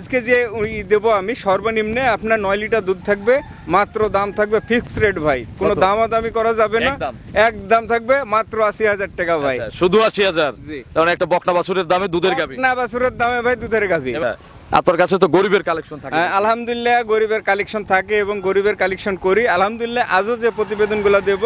আজকে যে দেবো আমি সর্বনিম্নে আপনার 9 লিটার দুধ থাকবে, মাত্র দাম থাকবে ফিক্সড রেট ভাই, কোনো দামাদামি করা যাবে না, একদম থাকবে মাত্র 80,000 টাকা ভাই। শুধু 80,000? কারণ একটা বকনা বাছুরের দামে দুধের গাভী, না বাছুরের দামে ভাই দুধের গাভী। আপনার কাছে তো গরিবের কালেকশন থাকে? আলহামদুলিল্লাহ গরিবের কালেকশন থাকে এবং গরিবের কালেকশন করি। আলহামদুলিল্লাহ আজও যে প্রতিবেদনগুলো দেব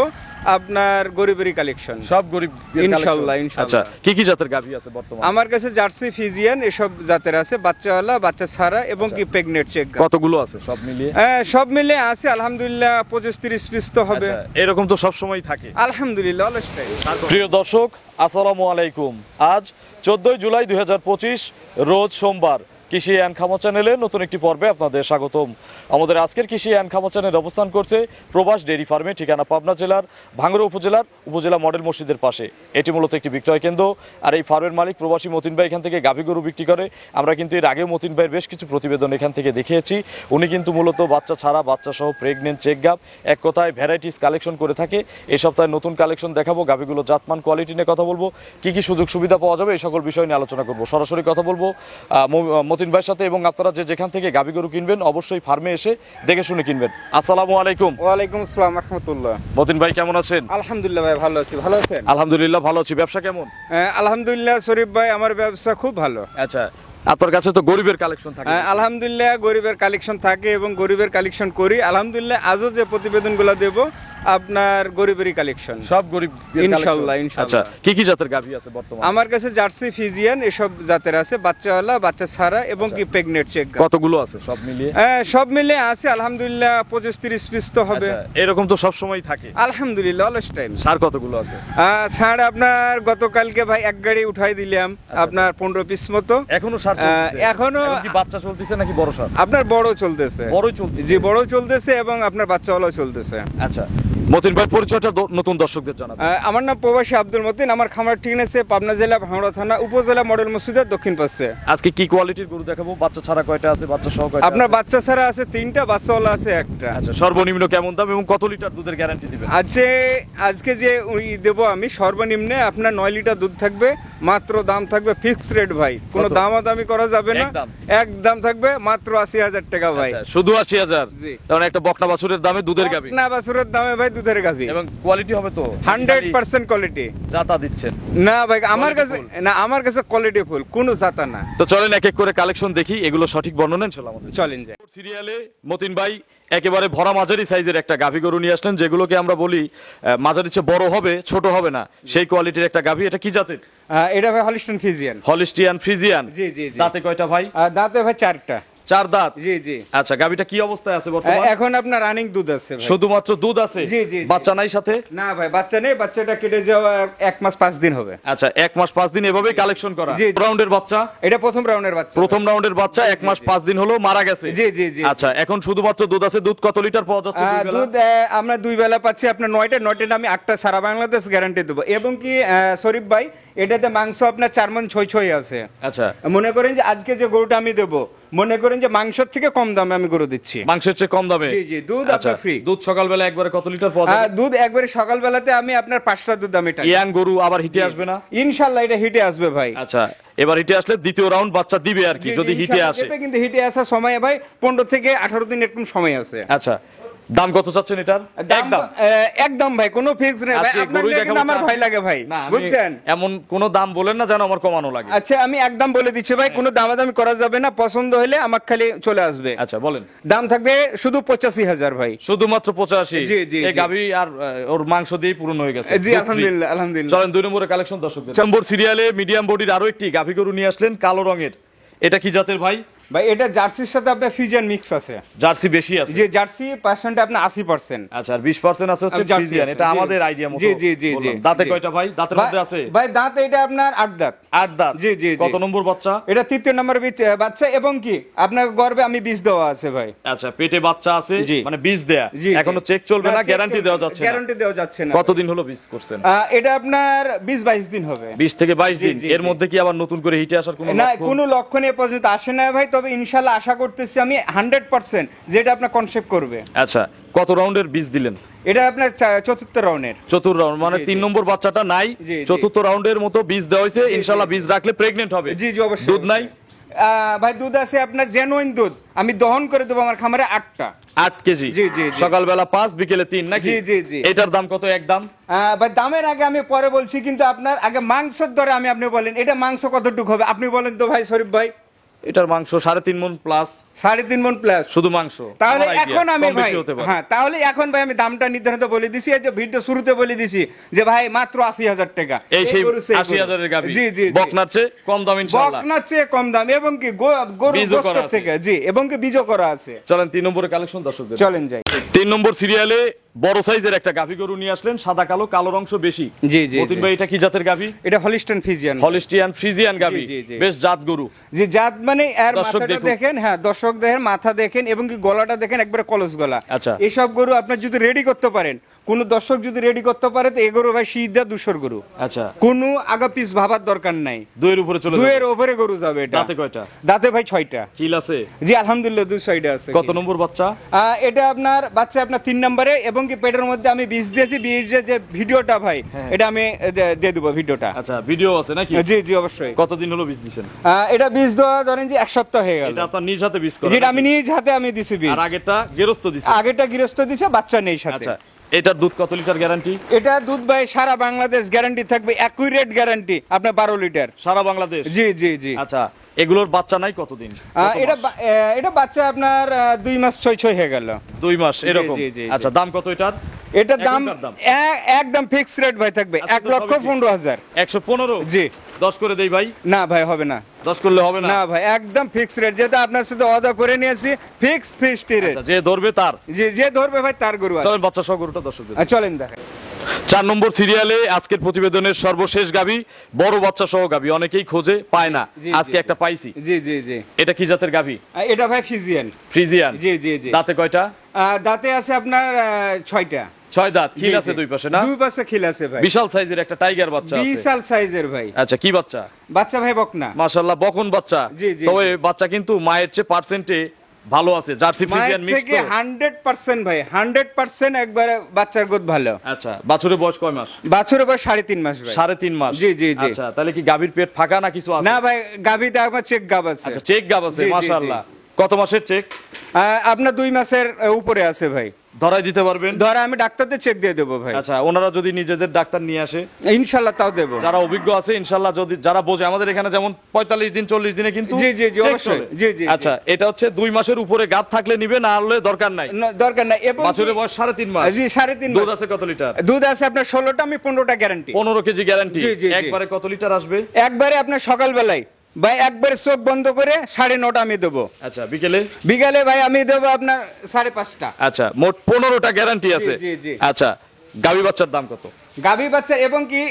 আপনার গরিবেরই কালেকশন, সব গরিব ইনশাআল্লাহ। আচ্ছা, কি কি জাতের গাভী আছে বর্তমানে? আমার কাছে জার্সি, ফিজিয়ান এসব জাতের আছে, বাচ্চাওয়ালা, বাচ্চা ছাড়া এবং কি প্রেগনেন্ট চেক। কতগুলো আছে সব মিলিয়ে? সব মিলিয়ে আছে আলহামদুলিল্লাহ 25-30 পিস তো হবে। এরকম তো সব সময় থাকে আলহামদুলিল্লাহ অলওয়েজ টাইম। প্রিয় দর্শক আসসালামু আলাইকুম। আজ 14 জুলাই 2025 রোজ সোমবার। কৃষি অ্যান্ড খামার চ্যানেলে নতুন একটি পর্বে আপনাদের স্বাগতম। আমাদের আজকের কৃষি অ্যান্ড খামার চ্যানেল অবস্থান করছে প্রবাস ডেইরি ফার্মে, ঠিকানা পাবনা জেলার ভাঙ্গুড়া উপজেলা মডেল মসজিদের পাশে। এটি মূলত একটি বিক্রয় কেন্দ্র, আর এই ফার্মের মালিক প্রবাসী মতিন ভাই এখান থেকে গাভী গরু বিক্রি করে। আমরা কিন্তু এর আগেও মতিন ভাইয়ের বেশ কিছু প্রতিবেদন এখান থেকে দেখিয়েছি। উনি কিন্তু মূলত বাচ্চা ছাড়া, বাচ্চা সহ প্রেগনেন্ট, চেক গাভ, এক কথায় ভ্যারাইটিস কালেকশন করে থাকে। এই সপ্তাহে নতুন কালেকশন দেখাবো, গাভীগুলো জাতমান, কোয়ালিটি নিয়ে কথা বলবো, কি কি সুযোগ সুবিধা পাওয়া যাবে এই সকল বিষয় নিয়ে আলোচনা করবো। সরাসরি কথা বলবো মতিন ভাইয়ের সাথে, এবং আপনারা যে যেখান থেকে গাভী গরু কিনবেন অবশ্যই ফার্মে এসে দেখে শুনে কিনবেন। আসসালামু আলাইকুম। ওয়ালাইকুম আসসালাম রাহমাতুল্লাহ। মতিন ভাই কেমন আছেন? আলহামদুলিল্লাহ ভাই ভালো আছি, ভালো আছেন? আলহামদুলিল্লাহ ভালো আছি। ব্যবসা কেমন? আলহামদুলিল্লাহ শরীফ ভাই আমার ব্যবসা খুব ভালো। আচ্ছা, আপনার কাছে তো গরিবের কালেকশন থাকে? আলহামদুলিল্লাহ গরিবের কালেকশন থাকে এবং গরিবের কালেকশন করি। আলহামদুলিল্লাহ আজও যে প্রতিবেদনগুলো দেব আপনার গরিবেরই কালেকশন, সব গরিব ইনশাআল্লাহ। আচ্ছা, কি কি জাতের গাভী আছে বর্তমানে? আমার কাছে জার্সি, ফিজিয়ান এসব জাতের আছে, বাচ্চাওয়ালা, বাচ্চা ছাড়া এবং কি প্রেগনেন্ট চেক। কতগুলো আছে সব মিলিয়ে? সব মিলিয়ে আছে আলহামদুলিল্লাহ 25-30 পিস তো হবে। এরকম তো সব সময় থাকে? আলহামদুলিল্লাহ অলওয়েজ টাইম। সার কতগুলো আছে? সার আপনার গতকালকে ভাই এক গাড়ি উঠাই দিলাম আপনার 15 পিস মতো। এখনো সার চলতেছে? এখনো কি বাচ্চা চলতেছে নাকি বড় সার? আপনার বড় চলতেছে। বড়ই চলতেছে? জি বড় চলতেছে এবং আপনার বাচ্চাওয়ালাও চলতেছে। আচ্ছা, মতিন ভাই পরিচয়টা নতুন দর্শকদের জানাবেন। আমার নাম প্রবাসী আব্দুল মতিন। আমার খামার ঠিকানা আছে পাবনা জেলা ভাঙ্গুড়া থানা উপজেলা মডেল মসজিদের দক্ষিণ পাশে। আজকে কি কোয়ালিটির গরু দেখাবো? বাচ্চা ছাড়া কয়টা আছে, বাচ্চা সহ কয়টা? আপনার বাচ্চা ছাড়া আছে 3টা, বাচ্চাওয়ালা আছে 1টা। আচ্ছা, সর্বনিম্ন কেমন দাম এবং কত লিটার দুধের গ্যারান্টি দিবেন? আজকে যে দেবো আমি সর্বনিম্নে আপনার 9 লিটার দুধ থাকবে, মাত্র দাম থাকবে ফিক্সড রেট ভাই, কোনো দামাদামি করা যাবে না, একদম থাকবে মাত্র 80,000 টাকা ভাই। শুধু 80,000? কারণ একটা বকনা বাছুরের দামে দুধের গাভী, না বাছুরের দামে ভাই দুধের গাভী, এবং কোয়ালিটি হবে তো 100% কোয়ালিটি। জাতা দিচ্ছেন? না ভাই আমার কাছে কোয়ালিটি ফুল, কোনো জাতা না। তো চলেন এক এক করে কালেকশন দেখি, এগুলো সঠিক বর্ণনা ইনশাআল্লাহ আমাদের চলেন যায়। সিরিয়ালে মতিন ভাই একেবারে ভরা মাঝারি সাইজের একটা গাভী গরু নিয়ে আসলেন, যেগুলোকে আমরা বলি মাঝারি চেয়ে বড় হবে, ছোট হবে না, সেই কোয়ালিটির একটা গাভী। এটা কি জাতের? এটা ভাই হলিস্টিয়ান ফ্রিজিয়ান। Holstein Friesian? জি জি। দাঁতে কয়টা ভাই? দাঁতে ভাই 4টা। 4 দাঁত? জি জি। আচ্ছা, গাভীটা কি অবস্থায় আছে বর্তমানে? এখন আপনার রানিং দুধ আছে ভাই। শুধুমাত্র দুধ আছে? জি জি। বাচ্চা নাই সাথে? না ভাই বাচ্চা নেই, বাচ্চাটা কেটে যাওয়া 1 মাস 5 দিন হবে। আচ্ছা, 1 মাস 5 দিন এভাবেই কালেকশন করা? জি। রাউন্ডের বাচ্চা? এটা প্রথম রাউন্ডের বাচ্চা। প্রথম রাউন্ডের বাচ্চা 1 মাস 5 দিন হলো মারা গেছে? জি জি জি। আচ্ছা, এখন শুধুমাত্র দুধ আছে। দুধ কত লিটার পাওয়া যাচ্ছে? দুধ আমরা 2 বেলা পাচ্ছি আপনার 9টা আমি 8টা সারা বাংলাদেশ গ্যারান্টি দেবো। এবং কি শরীফ ভাই এটাতে মাংস আপনার 4 মণ ছয় আছে। আচ্ছা, মনে করেন যে আজকে যে গরুটা আমি দেবো, মনে করেন যে মাংসের থেকে কম দামে আমি গরু দিচ্ছি। মাংসের চেয়ে কম দামে? জি জি। দুধ আপনার ফ্রি। দুধ সকালবেলা একবারে কত লিটার পাওয়া যাবে? দুধ একবারে সকালবেলাতে আমি আপনার 5টা দুধ আমি টানি। ইয়াং গরু আবার হিটে আসবে না? ইনশাআল্লাহ এটা হিটে আসবে ভাই। আচ্ছা, এবার হিটে আসলে দ্বিতীয় রাউন্ড বাচ্চা দিবে আর কি, যদি হিটে আসে। কিন্তু হিটে আসার সময় ভাই 15 থেকে 18 দিন এরকম সময় আছে। আচ্ছা, দাম কত চাচ্ছেন এটার? একদম ভাই কোনো ফিক্স নেই ভাই, আপনার আমার ভয় লাগে ভাই, বুঝছেন? এমন কোন দাম বলেন না যেন আমার কমানো লাগে। আচ্ছা, আমি একদম বলে দিচ্ছি ভাই, কোনো দামাদামি করা যাবে না, পছন্দ হলে আমাকে খালি চলে আসবে। আচ্ছা বলেন। দাম থাকবে শুধু 85,000 ভাই। শুধুমাত্র 85? জি জি। এই গাভী আর ওর মাংস দিয়ে পূরণ হয়ে গেছে? জি আলহামদুলিল্লাহ আলহামদুলিল্লাহ। চলেন 2 নম্বরের কালেকশন দর্শকদের। নম্বর সিরিয়ালে মিডিয়াম বডির আরো একটি গাভী গরু নিয়ে আসলেন, কালো রঙের। এটা কি জাতের ভাই? ভাই এটা জার্সির সাথে আপনার ফ্রিজিয়ান মিক্স আছে। জার্সি বেশি আছে? জি, জার্সি পার্সেন্ট আপনার 80%। আচ্ছা, আর 20% আছে হচ্ছে ফ্রিজিয়ান। এটা আমাদের আইডিয়া মতো। জি জি জি জি। দাঁতে কয়টা ভাই? দাঁতের মধ্যে আছে? ভাই দাঁতে এটা আপনার 8 দাঁত। 8 দাঁত? জি জি। কত নম্বর বাচ্চা? এটা 3য় নম্বর বাচ্চা, এবং কি আপনার গর্ভে আমি বীজ দেওয়া আছে ভাই। আচ্ছা, পেটে বাচ্চা আছে মানে বীজ দেয়া? এখনো চেক চলবে না, গ্যারান্টি দেওয়া যাচ্ছে না? গ্যারান্টি দেওয়া যাচ্ছে না। কতদিন হলো বীজ করছেন? এটা আপনার 20-22 দিন হবে। 20 থেকে 22 দিন। এর মধ্যে কি আবার নতুন করে হিটে আসার কোনো না, কোনো লক্ষণ এ পর্যন্ত আসে না ভাই, তবে ইনশাআল্লাহ আশা করতেছি আমি 100% যেটা আপনার কনসেপ্ট করবে। আচ্ছা, কত রাউন্ডের বীজ দিলেন? এটা আপনার 4th রাউন্ডের। 4th রাউন্ড মানে 3 নম্বর বাচ্চাটা নাই, 4th রাউন্ডের মতো বীজ দেওয়া হয়েছে। ইনশাআল্লাহ বীজ রাখলে প্রেগন্যান্ট হবে? জি জি অবশ্যই। দুধ নাই? ভাই দুধ আছে আপনার জেনুইন দুধ, আমি দহন করে দেবো আমার খামারে 8টা। 8 কেজি? জি, জি, জি। সকালবেলা 5 বিকেলে 3 নাকি? জি, জি, জি। এটার দাম কত একদম? ভাই দামের আগে আমি পরে বলছি, কিন্তু আপনার আগে মাংসের দরে আপনি বলেন এটা মাংস কতটুকু হবে আপনি বলেন তো ভাই শরীফ ভাই। এটার মাংস 3.5 মণ প্লাস। 3.5 মণ প্লাস শুধু মাংস? তাহলে আমার idea, এখন আমি কম বেশি ভাই, হতে পারে। হ্যাঁ তাহলে এখন ভাই আমি দামটা নির্ধারিত বলে দিছি, এই যে ভিডিও শুরুতে বলে দিছি যে ভাই মাত্র 80,000 টাকা। এই সেই গরু, সেই 80,000 এর গাভী? জি, জি, জি। বকনার চেয়ে কম দাম ইনশাআল্লাহ? বকনার চেয়ে কম দাম, এবং কি গরু বীজও করা গোশতের আছে। থেকে, জি, এবং কি বীজও করা আছে। চলেন 3 নম্বরের কালেকশন দর্শকদের। চলেন যাই। 3 নম্বর সিরিয়ালে বড় সাইজের একটা গাভী গরু নিয়ে আসলেন, সাদা কালো, কালোর অংশ বেশি। জি, জি, মতিন জি। ভাই এটা কি জাতের গাভী? এটা হলিস্টাইন ফ্রিজিয়ান। হলিস্টিয়ান ফ্রিজিয়ান গাভী, জি, জি। বেশ জাত গরু। যে জাত মানে এর দর্শক মাথাটা দেখুন। দেখেন, হ্যাঁ দর্শক দেখেন, মাথা দেখেন, এবং কি গলাটা দেখেন একবারে কলস গলা। আচ্ছা। এসব গরু আপনার যদি রেডি করতে পারেন, কোন দর্শক যদি রেডি করতে পারে, তো এই গরু ভাই সিদ্ধা 200 গরু। আচ্ছা, কোনো আগা পিস ভাবার দরকার নাই, দুইয়ের উপরে চলে যাবে। দুয়ের ওপরে গরু যাবে এটা। দাঁতে কয়টা? দাঁতে ভাই 6টা। কিল আছে? জি আলহামদুলিল্লাহ 2 সাইডে আছে। কত নম্বর বাচ্চা? এটা আপনার বাচ্চা আপনার 3 নম্বরে, এবং কি পেটের মধ্যে আমি বীজ দিয়েছি, বীজের যে ভিডিওটা ভাই এটা আমি দিয়ে দেবো ভিডিওটা। আচ্ছা, ভিডিও আছে নাকি? জি, জি, অবশ্যই। কতদিন হলো বীজ দিছেন? এটা বীজ দেওয়া ধরেন যে 1 সপ্তাহ হয়ে গেল। এটা আপনার নিজ হাতে বীজ করা? যেটা আমি নিজ হাতে আমি দিছি বীজ। আর আগেরটা গেরস্ত দিছেন? আগেটা গৃহস্থ দিছে, বাচ্চা নেই সাথে। আচ্ছা, এটার দুধ কত লিটার গ্যারান্টি? এটা দুধ ভাই সারা বাংলাদেশ গ্যারান্টি থাকবে, অ্যাকুরেট গ্যারান্টি আপনার 12 লিটার। সারা বাংলাদেশ? জি, জি, জি। আচ্ছা, এগুলোর বাচ্চা নাই কতদিন? এটা বাচ্চা আপনার 2 মাস 6 হয়ে গেল। 2 মাস এরকম? জি, জি, জি। আচ্ছা, দাম কত এটার? এটার দাম এখনকার দাম? একদম ফিক্স রেট ভাই থাকবে, আচ্ছা, 1,15,000। 115? জি। 10 করে দেই ভাই? না ভাই হবে না। 10 করলে হবে না? না ভাই, একদম ফিক্স রেট, যেটা আপনার সাথে ওয়াদা করে নিয়েছি, ফিক্সড রেট। আচ্ছা, যে ধরবে তার? জি, যে ধরবে ভাই তার গরু আছে। চলেন বাচ্চা সহ গরুটা দর্শকদের। চলেন দেখেন। 4 নম্বর সিরিয়ালে আজকের প্রতিবেদনের সর্বশেষ গাভী, বড় বাচ্চা সহ গাভী, অনেকেই খোঁজে পায় না, জি, আজকে জি, একটা পাইছি। জি, জি, জি। এটা কি জাতের গাভী? এটা ভাই ফিজিয়ান। ফ্রিজিয়ান? জি, জি, জি। দাঁতে কয়টা? দাঁতে আছে আপনার 6টা। 6 দাঁত। খিল জি, আছে জি। 2 পাশে না? 2 পাশে খিল আছে ভাই। বিশাল সাইজের একটা টাইগার বাচ্চা আছে। বিশাল সাইজের ভাই। আচ্ছা, কি বাচ্চা? বাচ্চা ভাই বকনা। মাশাআল্লাহ, বকন বাচ্চা। জি, জি, তবে জি। বাচ্চা কিন্তু মায়ের চেয়ে পার্সেন্টে ভালো আছে, জার্সি ফ্রিজিয়ান মায়ের মিক্স থেকে তো। 100% ভাই, 100% একবারে বাচ্চার গোদ ভালো। আচ্ছা, বাছুরের বয়স কয় মাস? বাছুরের বয়স 3.5 মাস ভাই। 3.5 মাস? জি, জি, জি। আচ্ছা, তাহলে কি গাভীর পেট ফাঁকা না কিছু আছে? না ভাই, গাবিতে আমার চেক গাব আছে। আচ্ছা, চেক গাব আছে? জি, জি, জি। মাশাআল্লাহ। কত মাসের চেক? আপনার 2 মাসের উপরে আছে ভাই। ধরাই দিতে পারবেন? ধরা আমি ডাক্তারদের চেক দিয়ে দেবো ভাই। আচ্ছা, ওনারা যদি নিজেদের ডাক্তার নিয়ে আসে? ইনশাল্লাহ তাও দেবো। যারা অভিজ্ঞ আছে ইনশাআল্লাহ, যদি যারা বোঝে, আমাদের এখানে যেমন 45 দিন 40 দিনে কিন্তু জি, জি, জি, check অবশ্যই। চলে। জি, জি, জি। আচ্ছা, এটা হচ্ছে 2 মাসের উপরে গাব থাকলে নিবে, না হলে দরকার নাই। দরকার নাই। এবং বাছুরের বয়স 3.5 মাস? জি 3.5 দুধ মাস। আছে কত লিটার? দুধ আছে আপনার 16টা, আমি 15টা গ্যারান্টি। 15 KG guarantee? জি, জি, জি। একবারে কত লিটার আসবে? একবারে আপনার সকালবেলায় ভাই একবারে চোখ বন্ধ করে 9:30 আমি দেবো। আচ্ছা, বিকেলে? বিকালে ভাই আমি দেবো আপনার 5:30টা। আচ্ছা, মোট 15টা গ্যারান্টি আছে। জি, জি। আচ্ছা, গাভী বাচ্চার দাম কত? গাভী বাচ্চা, এবং কি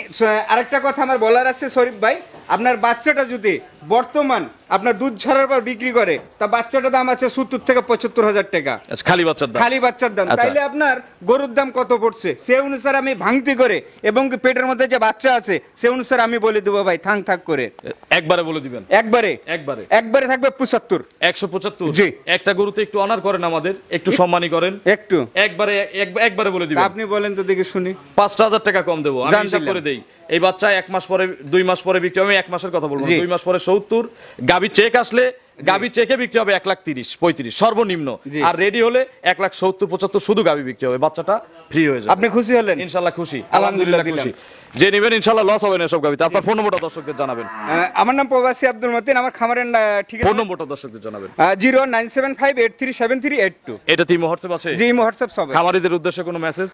আরেকটা কথা আমার বলার আছে শরীফ ভাই, আপনার বাচ্চাটা যদি বর্তমান আপনার দুধ ছাড়ার পর বিক্রি করে, তা বাচ্চাটার দাম আছে 70 থেকে 75,000 টাকা। আচ্ছা, খালি বাচ্চার দাম? খালি বাচ্চার দাম। আচ্ছা। তাইলে আপনার গরুর দাম কত পড়ছে সে অনুসারে আমি ভাঙতি করে, এবং কি পেটের মধ্যে যে বাচ্চা আছে সে অনুসারে আমি বলে দেবো ভাই, থাক করে একবারে বলে দিবেন? একবারে একবারে থাকবে 75। 175? জি। একটা গরুতে একটু অনার করেন, আমাদের একটু সম্মানী করেন। একটু একবারে বলে দিবেন? আপনি বলেন তো দেখে শুনি। 5,000 টাকা কম দেবো, আমি জান হিসাব দিলাম। করে দেই। এই বাচ্চা 1 মাস পরে 2 মাস পরে বিক্রি হবে, 1 মাসের কথা বলবো না, জি। 2 মাস পরে 70। গাভী চেক আসলে, গাভী চেকে বিক্রি হবে 1,30,35 সর্বনিম্ন। জি। আর রেডি হলে 1,70,75 শুধু গাভী বিক্রি হবে, বাচ্চাটা ফ্রি হয়ে যাবে। আপনি খুশি হলেন? ইনশাআল্লাহ খুশি, আলহামদুলিল্লাহ খুশি। যে নেবেন ইনশাআল্লাহ লস হবে না এসব গাভীতে। আপনার ফোন নম্বরটা দর্শকদের জানাবেন। আমার নাম প্রবাসী আব্দুল মতিন, আমার খামারের ঠিক ফোন আছে নম্বরটা দর্শকদের জানাবেন। 09758373882। এটা টিম হোয়াটসঅ্যাপ আছে? জি, হোয়াটসঅ্যাপ সব। খামারিদের উদ্দেশ্যে কোনো মেসেজ?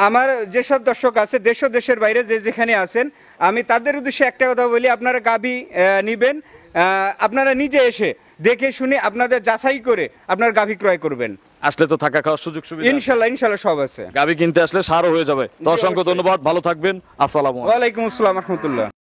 আমার যেসব দর্শক আছে দেশ ও দেশের বাইরে যে যেখানে আছেন, আমি তাদের উদ্দেশ্যে একটা কথা বলি, আপনারা গাভী নিবেন, আপনারা নিজে এসে দেখে শুনে আপনাদের যাচাই করে আপনার গাভী ক্রয় করবেন। আসলে তো থাকা খাওয়ার সুযোগ সুবিধা? ইনশাল্লাহ সব আছে। গাভী কিনতে আসলে সারও হয়ে যাবে। তো অসংখ্য ধন্যবাদ, ভালো থাকবেন, আসসালামু আলাইকুম। ওয়ালাইকুম আসসালাম রহমতুল্লাহ।